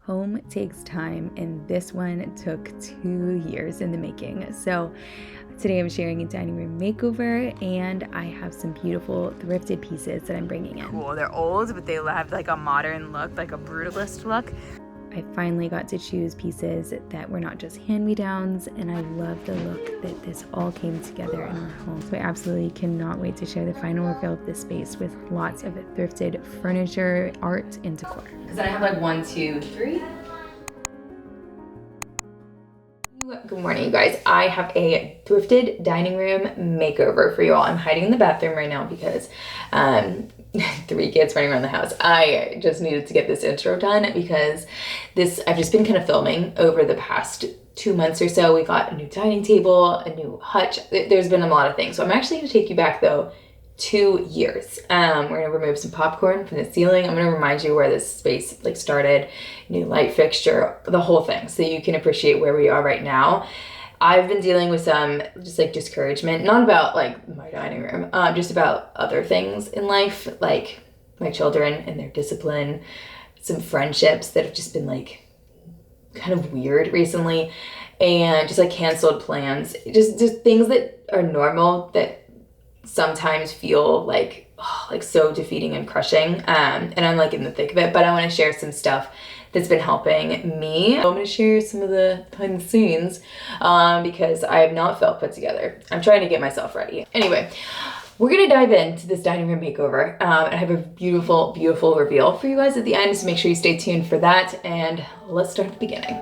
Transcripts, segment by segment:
Home takes time, and this one took 2 years in the making. So today I'm sharing a dining room makeover, and I have some beautiful thrifted pieces that I'm bringing in. Cool, they're old, but they have like a modern look, like a brutalist look. I finally got to choose pieces that were not just hand-me-downs, and I love the look that this all came together in our home. So I absolutely cannot wait to share the final reveal of this space with lots of thrifted furniture, art, and decor. Because then I have like 1, 2, 3. Good morning, you guys. I have a thrifted dining room makeover for you all. I'm hiding in the bathroom right now because 3 kids running around the house. I just needed to get this intro done because I've just been kind of filming over the past 2 months or so. We got a new dining table, a new hutch. There's been a lot of things. So I'm actually going to take you back though 2 years. We're going to remove some popcorn from the ceiling. I'm going to remind you where this space started, new light fixture, the whole thing, so you can appreciate where we are right now. I've been dealing with some just discouragement, not about my dining room, just about other things in life, like my children and their discipline, some friendships that have just been kind of weird recently, and just canceled plans, just things that are normal that sometimes feel so defeating and crushing, and I'm in the thick of it. But I want to share some stuff that's been helping me. I'm going to share some of the behind the scenes because I have not felt put together. I'm trying to get myself ready. Anyway, we're going to dive into this dining room makeover, and I have a beautiful, beautiful reveal for you guys at the end, so make sure you stay tuned for that, and let's start at the beginning.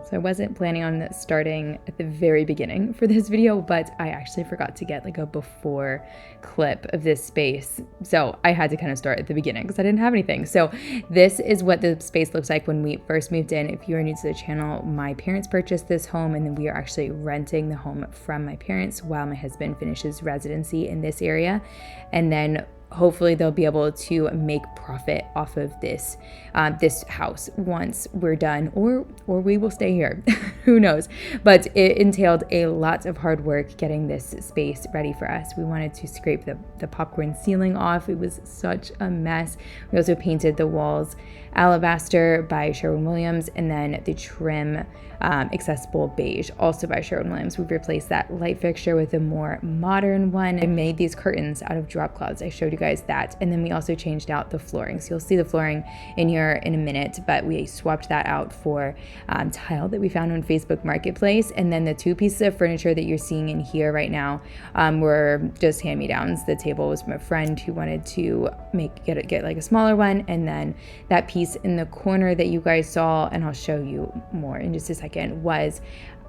So I wasn't planning on starting at the very beginning for this video, but I actually forgot to get a before clip of this space. So I had to kind of start at the beginning because I didn't have anything. So this is what the space looks like when we first moved in. If you are new to the channel, my parents purchased this home, and then we are actually renting the home from my parents while my husband finishes residency in this area. And then hopefully they'll be able to make profit off of this house once we're done, or we will stay here. Who knows? But it entailed a lot of hard work getting this space ready for us. We wanted to scrape the popcorn ceiling off. It was such a mess. We also painted the walls alabaster by Sherwin-Williams, and then the trim accessible beige, also by Sherwin-Williams. We've replaced that light fixture with a more modern one. I made these curtains out of drop cloths. I showed you guys that. And then we also changed out the flooring. So you'll see the flooring in here in a minute, but we swapped that out for tile that we found on Facebook Marketplace. And then the 2 pieces of furniture that you're seeing in here right now were just hand-me-downs. The table was from a friend who wanted to get a smaller one, and then that piece in the corner that you guys saw, and I'll show you more in just a second, was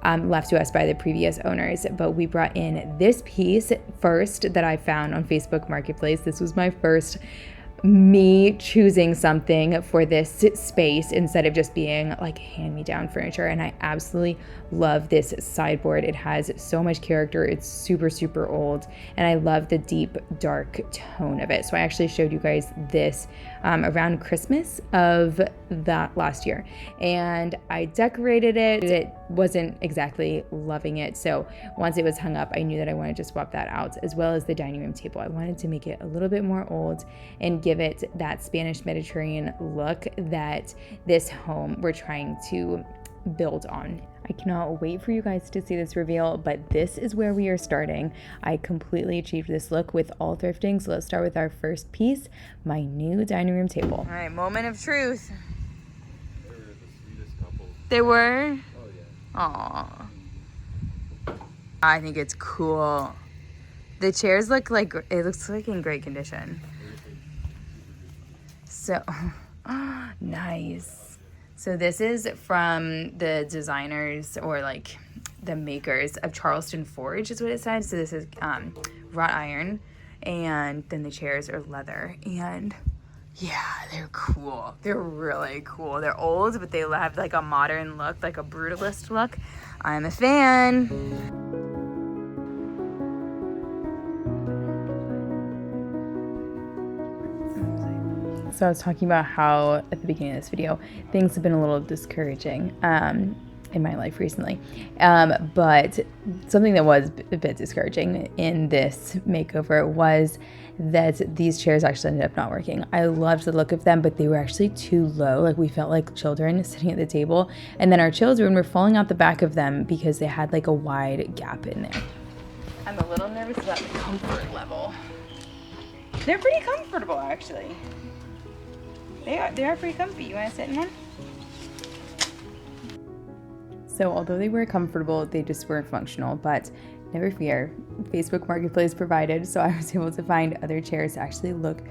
left to us by the previous owners. But we brought in this piece first that I found on Facebook Marketplace. This was my first me choosing something for this space instead of just being hand-me-down furniture, and I absolutely love this sideboard. It has so much character. It's super, super old, and I love the deep dark tone of it. So I actually showed you guys this around Christmas of that last year, and I decorated it. It wasn't exactly loving it, so once it was hung up, I knew that I wanted to swap that out, as well as the dining room table. I wanted to make it a little bit more old and give it that Spanish Mediterranean look that this home we're trying to build on. I cannot wait for you guys to see this reveal, but this is where we are starting. I completely achieved this look with all thrifting, so let's start with our first piece, my new dining room table. All right, moment of truth. They were the sweetest couple. They were? Oh, yeah. Aw. I think it's cool. The chairs look it looks in great condition. So, nice. So this is from the designers, or the makers of Charleston Forge is what it says. So this is wrought iron, and then the chairs are leather, and yeah, they're cool. They're really cool. They're old, but they have a modern look, a brutalist look. I'm a fan. So I was talking about how at the beginning of this video, things have been a little discouraging. in my life recently. But something that was a bit discouraging in this makeover was that these chairs actually ended up not working. I loved the look of them, but they were actually too low. Like we felt like children sitting at the table. And then our children were falling out the back of them because they had like a wide gap in there. I'm a little nervous about the comfort level. They're pretty comfortable, actually. They are pretty comfy. You want to sit in one? So although they were comfortable, they just weren't functional, but never fear, Facebook Marketplace provided, so I was able to find other chairs that actually look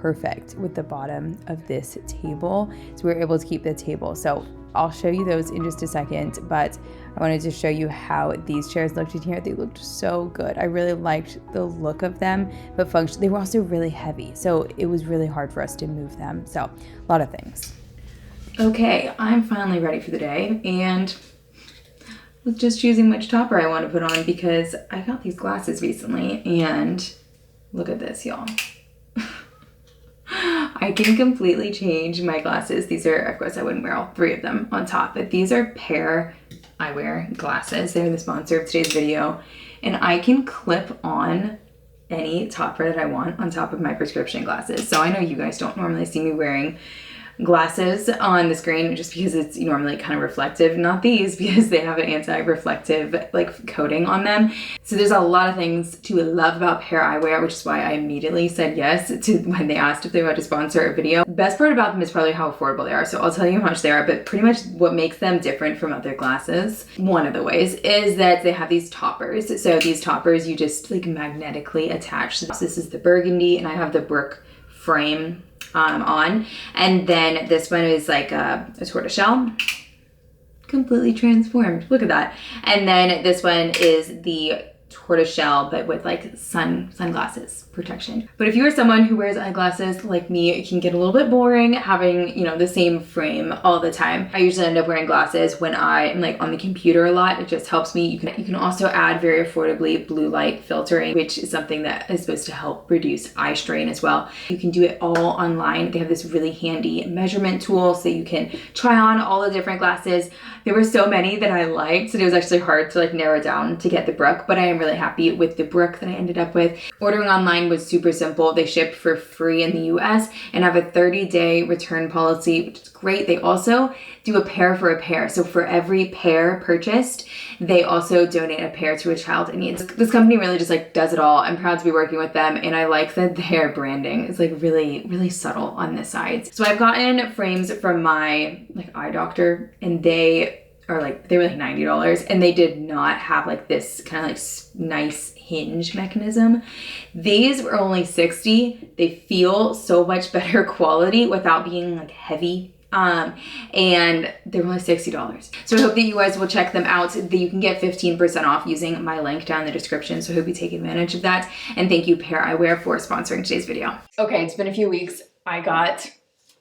perfect with the bottom of this table. So we were able to keep the table. So I'll show you those in just a second, but I wanted to show you how these chairs looked in here. They looked so good. I really liked the look of them, but they were also really heavy, so it was really hard for us to move them. So a lot of things. Okay, I'm finally ready for the day, and was just choosing which topper I want to put on because I got these glasses recently, and look at this, y'all. I can completely change my glasses. These are, of course, I wouldn't wear all three of them on top, but these are pair Eyewear glasses. They're the sponsor of today's video, and I can clip on any topper that I want on top of my prescription glasses. So I know you guys don't normally see me wearing glasses on the screen just because it's normally kind of reflective. Not these, because they have an anti-reflective like coating on them. So there's a lot of things to love about pair eyewear, which is why I immediately said yes to when they asked if they wanted to sponsor a video. The best part about them is probably how affordable they are. So I'll tell you how much they are, but pretty much what makes them different from other glasses, one of the ways, is that they have these toppers. So these toppers you just like magnetically attach. This is the burgundy, and I have the Brook frame on, and then this one is like a tortoiseshell, completely transformed. Look at that. And then this one is the tortoiseshell, but with like sunglasses protection. But if you are someone who wears eyeglasses like me, it can get a little bit boring having, you know, the same frame all the time. I usually end up wearing glasses when I am like on the computer a lot. It just helps me. You can also add very affordably blue light filtering, which is something that is supposed to help reduce eye strain as well. You can do it all online. They have this really handy measurement tool so you can try on all the different glasses. There were so many that I liked, so it was actually hard to like narrow down to get the Brook, but I am really happy with the Brook that I ended up with. Ordering online was super simple. They ship for free in the US and have a 30-day return policy, which is great. They also do a pair for a pair. So for every pair purchased, they also donate a pair to a child in need. This company really just like does it all. I'm proud to be working with them, and I like that their branding is like really, really subtle on this side. So I've gotten frames from my like eye doctor, and they were like $90, and they did not have like this kind of like nice hinge mechanism. These were only $60. They feel so much better quality without being like heavy. And they're only $60. So I hope that you guys will check them out. You can get 15% off using my link down in the description. So I hope you take advantage of that. And thank you, Pair Eyewear, for sponsoring today's video. Okay, it's been a few weeks. I got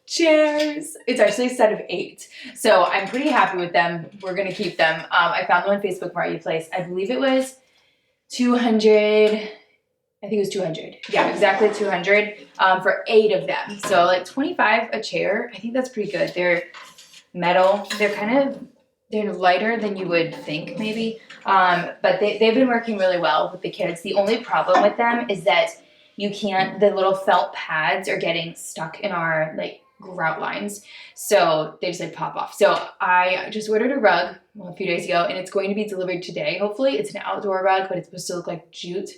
chairs. It's actually a set of 8. So I'm pretty happy with them. We're gonna keep them. I found them on Facebook Marketplace. I believe it was 200. I think it was 200. Yeah, exactly 200 for 8 of them. So like 25 a chair. I think that's pretty good. They're metal. They're lighter than you would think maybe. But they've been working really well with the kids. The only problem with them is that the little felt pads are getting stuck in our like grout lines. So they just like pop off. So I just ordered a rug a few days ago, and it's going to be delivered today. Hopefully it's an outdoor rug, but it's supposed to look like jute.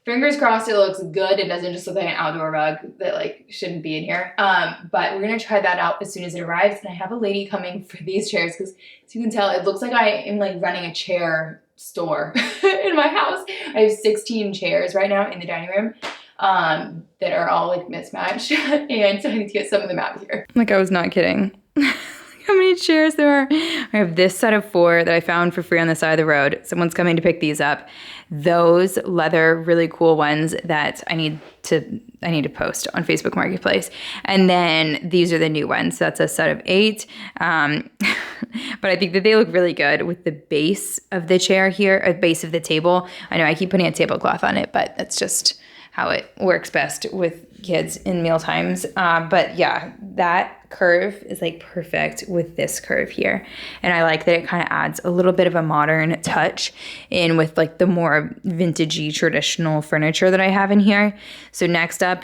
Fingers crossed it looks good. It doesn't just look like an outdoor rug that like shouldn't be in here. But we're gonna try that out as soon as it arrives. And I have a lady coming for these chairs because, as you can tell, it looks like I am like running a chair store in my house. I have 16 chairs right now in the dining room that are all like mismatched. And so I need to get some of them out of here. Like, I was not kidding. How many chairs there are. I have this set of 4 that I found for free on the side of the road. Someone's coming to pick these up. Those leather really cool ones that I need to post on Facebook Marketplace. And then these are the new ones. So that's a set of 8. But I think that they look really good with the base of the chair here, or base of the table. I know I keep putting a tablecloth on it, but that's just how it works best with kids in meal times. But yeah, that curve is like perfect with this curve here. And I like that it kind of adds a little bit of a modern touch in with like the more vintagey traditional furniture that I have in here. So next up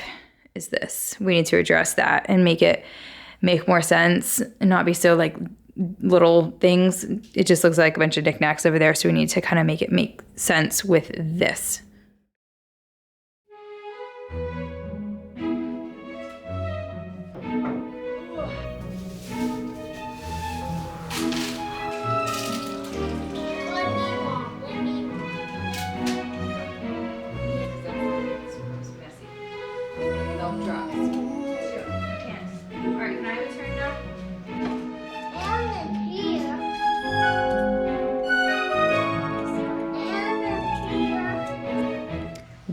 is this. We need to address that and make more sense and not be so like little things. It just looks like a bunch of knickknacks over there. So we need to kind of make it make sense with this.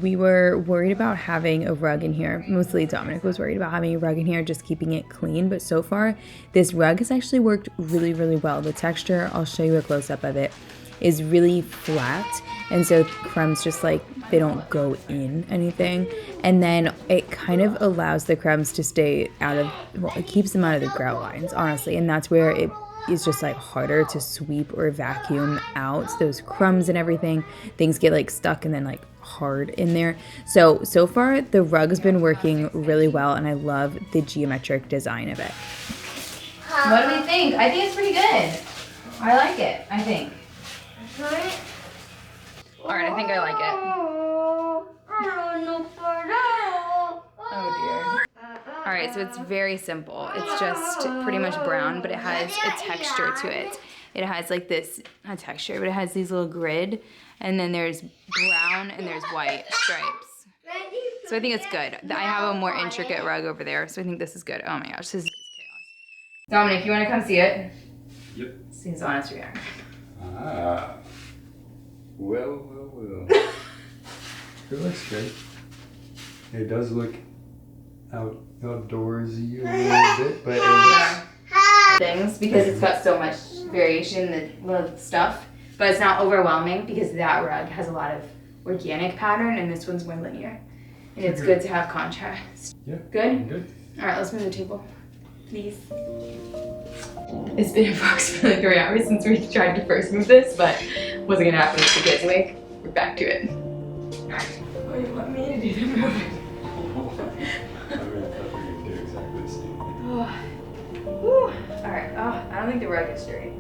We were worried about having a rug in here. Mostly Dominic was worried about having a rug in here, just keeping it clean. But so far, this rug has actually worked really, really well. The texture, I'll show you a close-up of it, is really flat. And so crumbs just like, they don't go in anything. And then it kind of allows the crumbs to stay out of, well, it keeps them out of the grout lines, honestly. And that's where it is just like harder to sweep or vacuum out those crumbs and everything. Things get like stuck and then like hard in there. So far the rug's been working really well, and I love the geometric design of it. What do we think? I think it's pretty good. I like it, I think. All right, I think I like it. Oh dear. All right, so it's very simple. It's just pretty much brown, but it has a texture to it. It has like this, not texture, but it has these little grid, and then there's brown and there's white stripes. So I think it's good. I have a more intricate rug over there, so I think this is good. Oh my gosh, this is just chaos. Dominic, you want to come see it? Yep. See his honest reaction. Ah. Well. It looks good. It does look outdoorsy a little bit, but Things because it's got so much variation in the little stuff, but it's not overwhelming because that rug has a lot of organic pattern and this one's more linear, and it's good to have contrast. Yeah. Good. All right, let's move the table, please. It's been approximately 3 hours since we tried to first move this, but wasn't gonna happen with the kids anyway. We're back to it. Oh, you want me to do the moving? All right. Oh, I don't think the rug is straight.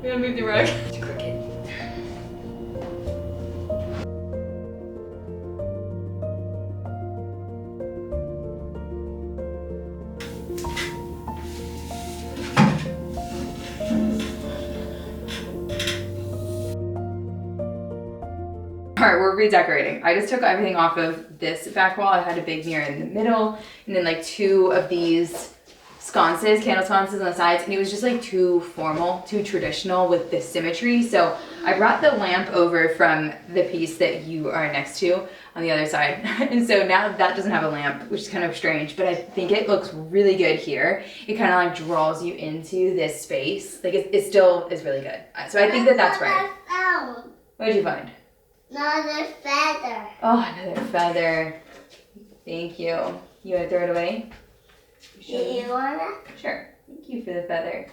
We gotta move the rug. It's crooked. All right, we're redecorating. I just took everything off of this back wall. I had a big mirror in the middle, and then like 2 of these sconces, candle sconces on the sides, and it was just like too formal, too traditional with the symmetry. So I brought the lamp over from the piece that you are next to on the other side. And so now that doesn't have a lamp, which is kind of strange, but I think it looks really good here. It kind of like draws you into this space. Like it still is really good. So I think that that's right. What did you find? Another feather. Oh, another feather. Thank you. You want to throw it away? Do you wanna? Sure. Thank you for the feather.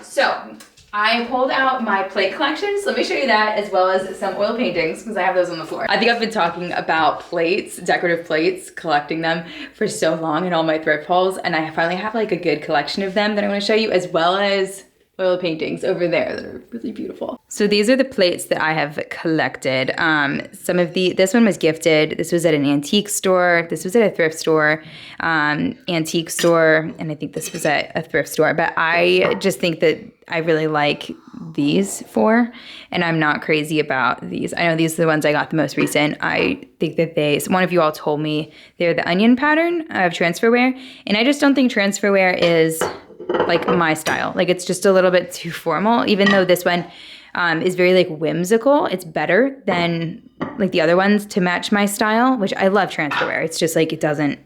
So I pulled out my plate collection, so let me show you that, as well as some oil paintings, because I have those on the floor. I think I've been talking about plates, decorative plates, collecting them for so long in all my thrift hauls, and I finally have like a good collection of them that I want to show you, as well as oil paintings over there that are really beautiful. So these are the plates that I have collected. This one was gifted. This was at an antique store. This was at a thrift store, antique store, and I think this was at a thrift store. But I just think that I really like these 4, and I'm not crazy about these. I know these are the ones I got the most recent. I think that one of you all told me they're the onion pattern of transferware, and I just don't think transferware is like my style. Like it's just a little bit too formal, even though this one is very like whimsical. It's better than like the other ones to match my style, which I love transferware. It's just like it doesn't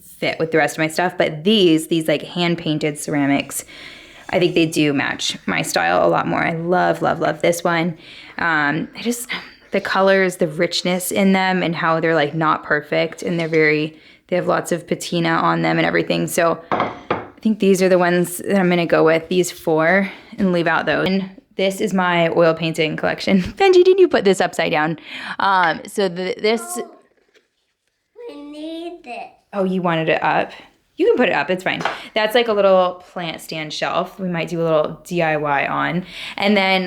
fit with the rest of my stuff. But these like hand painted ceramics, I think they do match my style a lot more. I love this one. They're the colors, the richness in them, and how they're like not perfect, and they have lots of patina on them and everything. So I think these are the ones that I'm gonna go with, these 4, and leave out those. And this is my oil painting collection. Benji, did you put this upside down? This. We need it. Oh, you wanted it up? You can put it up, it's fine. That's like a little plant stand shelf. We might do a little DIY on. And then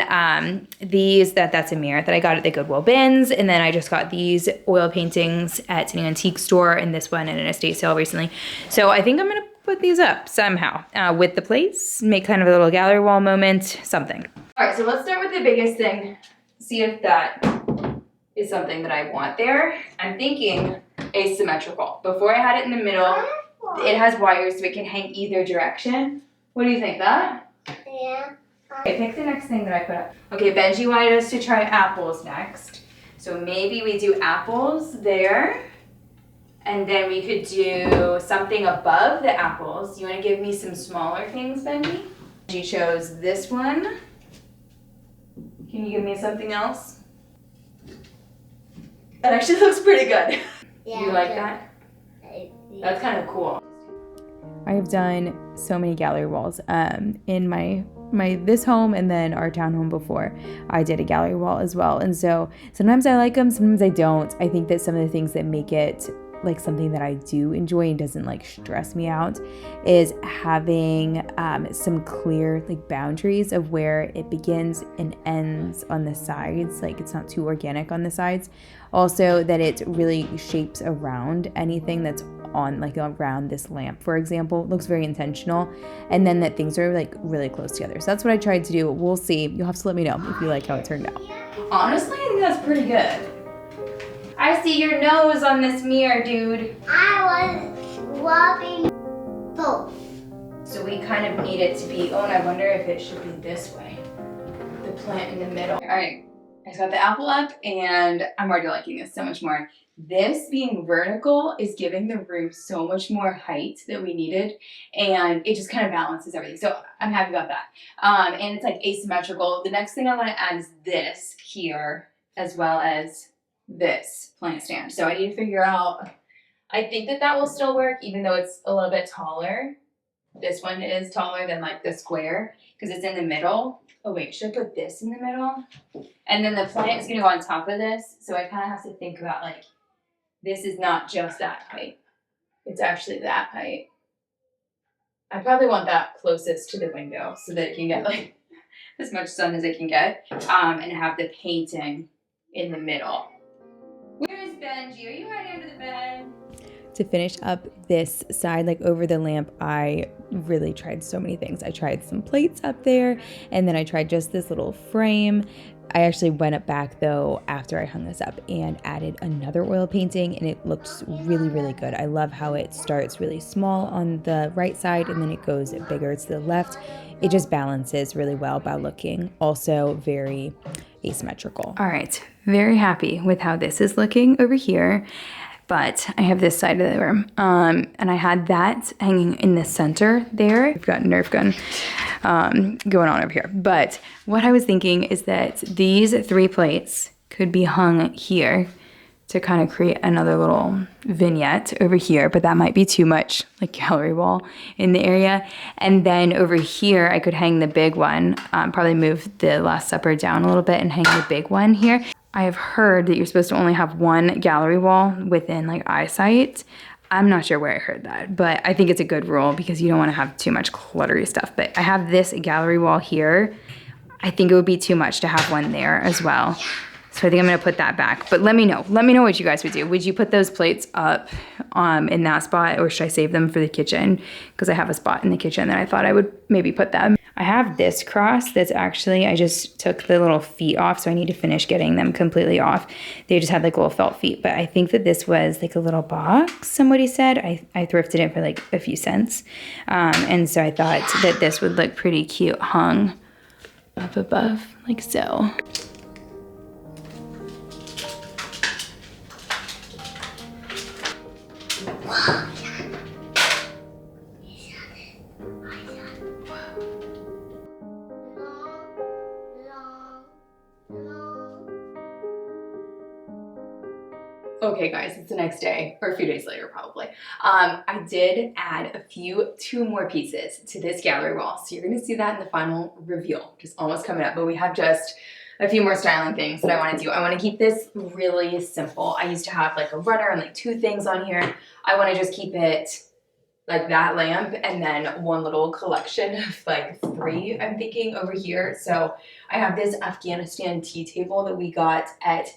that's a mirror that I got at the Goodwill bins. And then I just got these oil paintings at an antique store, and this one at an estate sale recently. So I think I'm gonna put these up somehow with the plates, make kind of a little gallery wall moment, something. All right, so let's start with the biggest thing. See if that is something that I want there. I'm thinking asymmetrical. Before I had it in the middle, it has wires so it can hang either direction. What do you think, that? Yeah. Okay, pick the next thing that I put up. Okay, Benji wanted us to try apples next. So maybe we do apples there. And then we could do something above the apples. You want to give me some smaller things, Benji? Benji chose this one. Can you give me something else? That actually looks pretty good. Yeah, You like that? That's kind of cool. I have done so many gallery walls in my this home, and then our townhome before. I did a gallery wall as well. And so sometimes I like them, sometimes I don't. I think that some of the things that make it like something that I do enjoy and doesn't like stress me out is having some clear like boundaries of where it begins and ends on the sides. Like it's not too organic on the sides. Also that it really shapes around anything that's on like around this lamp, for example. It looks very intentional. And then that things are like really close together. So that's what I tried to do. We'll see. You'll have to let me know if you like how it turned out. Honestly, I think that's pretty good. I see your nose on this mirror, dude. I was rubbing both. So we kind of need it to be, oh, and I wonder if it should be this way. The plant in the middle. All right, I got the apple up, and I'm already liking this so much more. This being vertical is giving the room so much more height that we needed, and it just kind of balances everything. So I'm happy about that. And it's like asymmetrical. The next thing I want to add is this here, as well as this plant stand. So I need to figure out, I think that will still work, even though it's a little bit taller. This one is taller than like the square because it's in the middle. Oh wait, should I put this in the middle? And then the plant is gonna go on top of this. So I kind of have to think about like, this is not just that height. It's actually that height. I probably want that closest to the window so that it can get like as much sun as it can get, and have the painting in the middle. Where's Benji? Are you hiding under the bed? To finish up this side, like over the lamp, I really tried so many things. I tried some plates up there, and then I tried just this little frame. I actually went up back though after I hung this up and added another oil painting, and it looks really, really good. I love how it starts really small on the right side and then it goes bigger to the left. It just balances really well by looking also very asymmetrical. All right, very happy with how this is looking over here. But I have this side of the room, and I had that hanging in the center there. We've got a Nerf gun going on over here. But what I was thinking is that these 3 plates could be hung here to kind of create another little vignette over here, but that might be too much like gallery wall in the area. And then over here, I could hang the big one, probably move the Last Supper down a little bit and hang the big one here. I have heard that you're supposed to only have one gallery wall within like eyesight. I'm not sure where I heard that, but I think it's a good rule because you don't want to have too much cluttery stuff. But I have this gallery wall here. I think it would be too much to have one there as well. So I think I'm gonna put that back, but let me know what you guys would do. Would you put those plates up in that spot, or should I save them for the kitchen? Because I have a spot in the kitchen that I thought I would maybe put them. I have this cross that's actually, I just took the little feet off, so I need to finish getting them completely off. They just had like little felt feet, but I think that this was like a little box, somebody said. I thrifted it for like a few cents. And so I thought that this would look pretty cute hung up above, like so. Okay guys, it's the next day, or a few days later probably. I did add two more pieces to this gallery wall. So you're gonna see that in the final reveal, just almost coming up. But we have just a few more styling things that I wanna do. I wanna keep this really simple. I used to have like a runner and like 2 things on here. I wanna just keep it like that lamp and then one little collection of like 3, I'm thinking, over here. So I have this Afghanistan tea table that we got at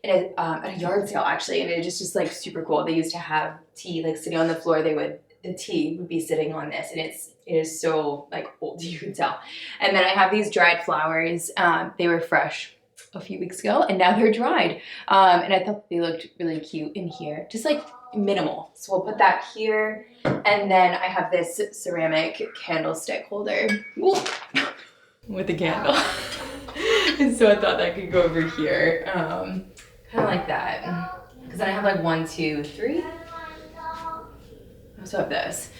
a yard sale actually, and it is just like super cool. They used to have tea like sitting on the floor. The tea would be sitting on this, and it is so like old, you can tell. And then I have these dried flowers. They were fresh a few weeks ago, and now they're dried. And I thought they looked really cute in here, just like minimal. So we'll put that here, and then I have this ceramic candlestick holder with a candle. And so I thought that could go over here. Kind of like that, because then I have like 1, 2, 3. I also have this.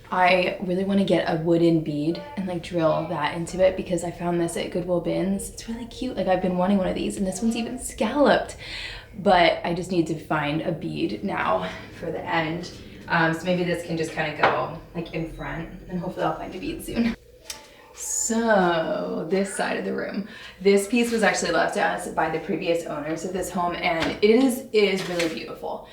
I really want to get a wooden bead and like drill that into it, because I found this at Goodwill bins. It's really cute. Like I've been wanting one of these, and this one's even scalloped, but I just need to find a bead now for the end. So maybe this can just kind of go like in front, and hopefully I'll find a bead soon. So this side of the room, this piece was actually left to us by the previous owners of this home, and it is really beautiful.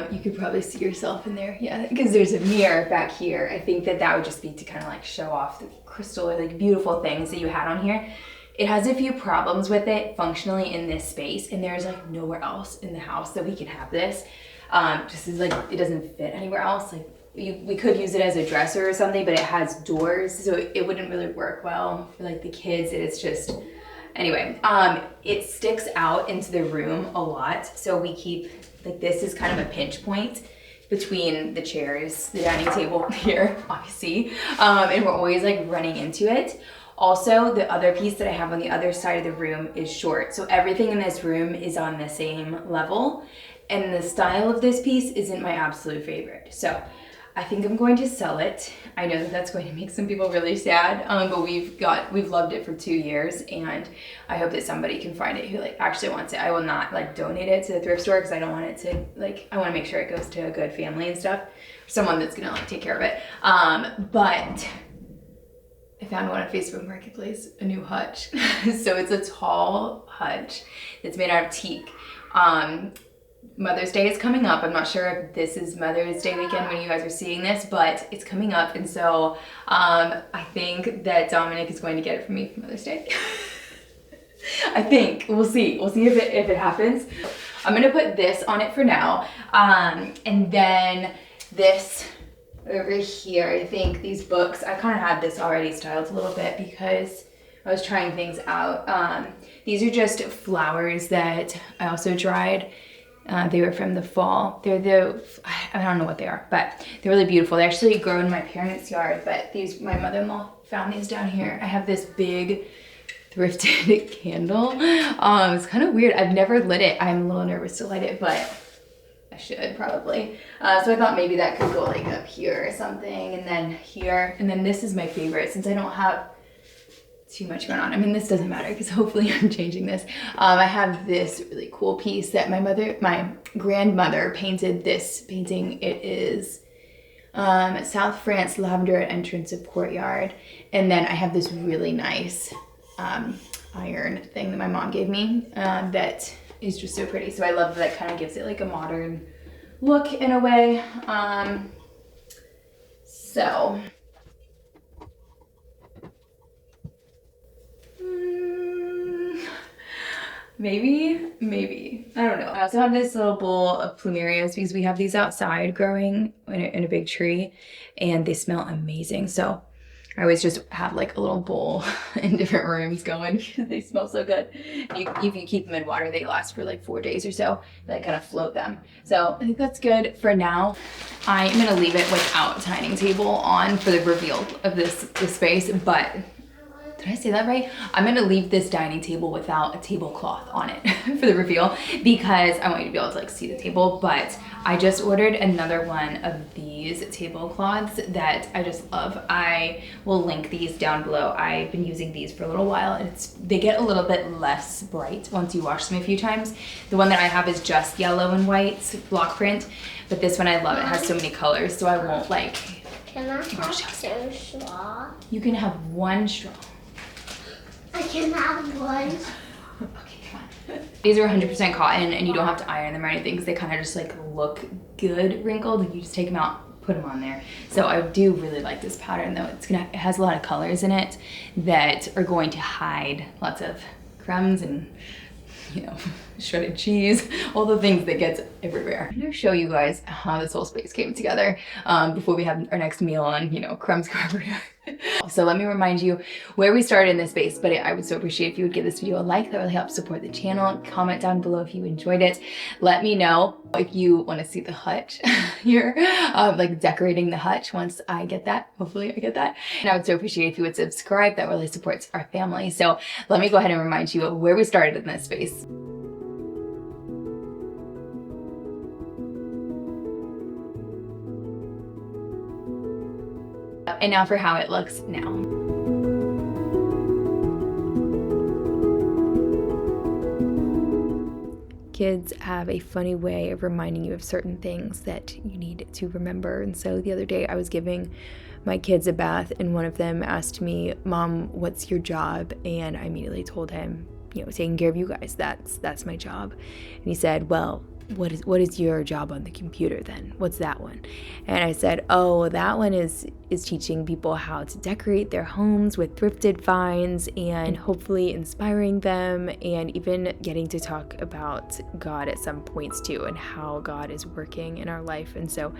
You could probably see yourself in there, yeah, because there's a mirror back here. I think that would just be to kind of like show off the crystal or like beautiful things that you had on here. It has a few problems with it functionally in this space, and there's like nowhere else in the house that we can have this. Just as like it doesn't fit anywhere else. Like we could use it as a dresser or something, but it has doors, so it wouldn't really work well for like the kids. It's just, anyway, it sticks out into the room a lot. So we keep, like this is kind of a pinch point between the chairs, the dining table here, obviously, and we're always like running into it. Also, the other piece that I have on the other side of the room is short. So everything in this room is on the same level, and the style of this piece isn't my absolute favorite. So I think I'm going to sell it. I know that that's going to make some people really sad, but we've loved it for 2 years, and I hope that somebody can find it who like actually wants it. I will not like donate it to the thrift store, because I don't want it to like, I want to make sure it goes to a good family and stuff, someone that's gonna like take care of it. But I found one on Facebook Marketplace, a new hutch. So it's a tall hutch that's made out of teak. Mother's Day is coming up. I'm not sure if this is Mother's Day weekend when you guys are seeing this, but it's coming up, and so I think that Dominic is going to get it for me for Mother's Day. I think. We'll see. We'll see if it happens. I'm gonna put this on it for now, and then this over here. I think these books, I kind of had this already styled a little bit because I was trying things out. These are just flowers that I also dried. They were from the fall. I don't know what they are, but they're really beautiful. They actually grow in my parents' yard, but my mother-in-law found these down here. I have this big thrifted candle. It's kind of weird. I've never lit it. I'm a little nervous to light it, but I should probably. So I thought maybe that could go like up here or something, and then here. And then this is my favorite, since I don't have too much going on. I mean, this doesn't matter because hopefully I'm changing this. I have this really cool piece that my grandmother painted this painting. It is South France, lavender at entrance of courtyard. And then I have this really nice iron thing that my mom gave me that is just so pretty. So I love that kind of gives it like a modern look in a way. So maybe, I don't know. I also have this little bowl of plumerias because we have these outside growing in a big tree, and they smell amazing. So I always just have like a little bowl in different rooms going because they smell so good. If you keep them in water, they last for like 4 days or so. That kind of float them. So I think that's good for now. I am gonna leave it without a dining table on for the reveal of this space, but Did I say that right? I'm gonna leave this dining table without a tablecloth on it for the reveal because I want you to be able to like see the table, but I just ordered another one of these tablecloths that I just love. I will link these down below. I've been using these for a little while and they get a little bit less bright once you wash them a few times. The one that I have is just yellow and white block print, but this one I love. It has so many colors, so I won't like. Can I have two straw? You can have one straw. I can have one. Okay, come on. These are 100% cotton and you don't have to iron them or anything because they kind of just like look good wrinkled. You just take them out, put them on there. So I do really like this pattern though. It has a lot of colors in it that are going to hide lots of crumbs and, you know, shredded cheese, all the things that gets everywhere. I'm gonna show you guys how this whole space came together before we have our next meal and, you know, crumbs go everywhere. So let me remind you where we started in this space, but I would so appreciate if you would give this video a like. That really helps support the channel. Comment down below if you enjoyed it. Let me know if you want to see the hutch here, like decorating the hutch once I get that. Hopefully I get that. And I would so appreciate if you would subscribe. That really supports our family. So let me go ahead and remind you of where we started in this space. And now for how it looks now. Kids have a funny way of reminding you of certain things that you need to remember. And so the other day I was giving my kids a bath and one of them asked me, "Mom, what's your job?" And I immediately told him, you know, taking care of you guys, that's my job. And he said, "Well, what is your job on the computer then? What's that one?" And I said, "Oh, that one is teaching people how to decorate their homes with thrifted finds and hopefully inspiring them and even getting to talk about God at some points too and how God is working in our life." And so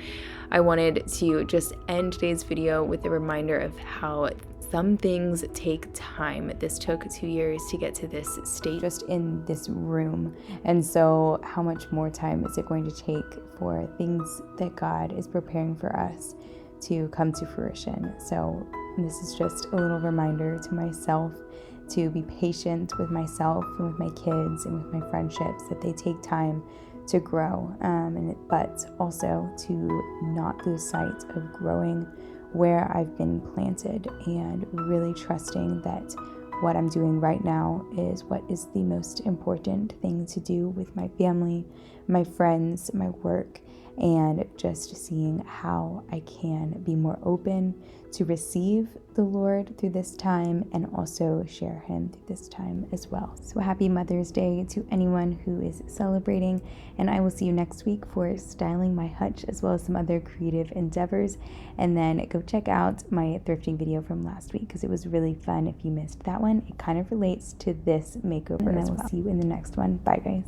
I wanted to just end today's video with a reminder of how some things take time. This took 2 years to get to this state just in this room. And so how much more time is it going to take for things that God is preparing for us to come to fruition? So this is just a little reminder to myself to be patient with myself and with my kids and with my friendships, that they take time to grow, but also to not lose sight of growing where I've been planted and really trusting that what I'm doing right now is what is the most important thing to do with my family, my friends, my work, and just seeing how I can be more open to receive the Lord through this time and also share Him through this time as well. So happy Mother's Day to anyone who is celebrating, and I will see you next week for styling my hutch as well as some other creative endeavors. And then go check out my thrifting video from last week because it was really fun. If you missed that one, it kind of relates to this makeover as well. I will see you in the next one. Bye guys.